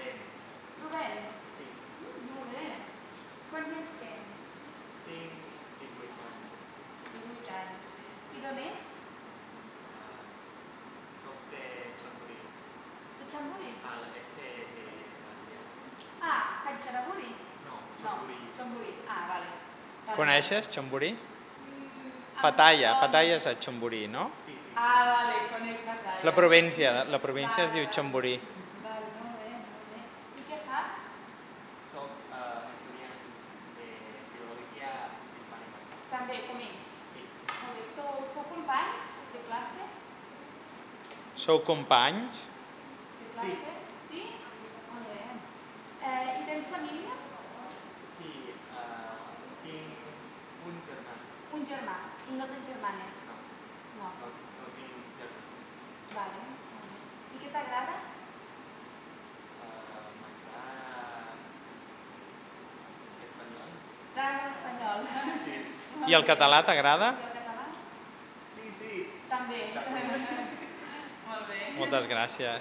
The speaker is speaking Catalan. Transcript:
Rubén. Rubén? Sí. Molt bé. Quants anys tens? Tinc 18 anys. 18 anys. I d'on ets? Soc de Chonburi, De Chamburi? a l'est de l'Índia. Ah, Kanchanaburi? No, No, Chonburi. Chamburi. Ah, vale. Coneixes Chonburi? Em Pattaya, sona. Pattaya és a Chonburi, no? Sí, sí. Ah, vale, conec Pattaya. La província es diu Chonburi. Vale, molt bé, molt bé. I què fas? Soc estudiant de Filologia Hispànica. També, com ells? Sí. Molt bé. Sou companys de classe? Sou companys? De classe? Sí? Molt bé. I tens família? Sí, tinc un germà. Un germà. I no tens germanes? No, No. no tinc germans. Vale, molt bé. I què t'agrada? M'agrada espanyol. T'agrada l'espanyol? Sí. I el català t'agrada? I el català? Sí, sí. També. També. Molt bé. Moltes gràcies.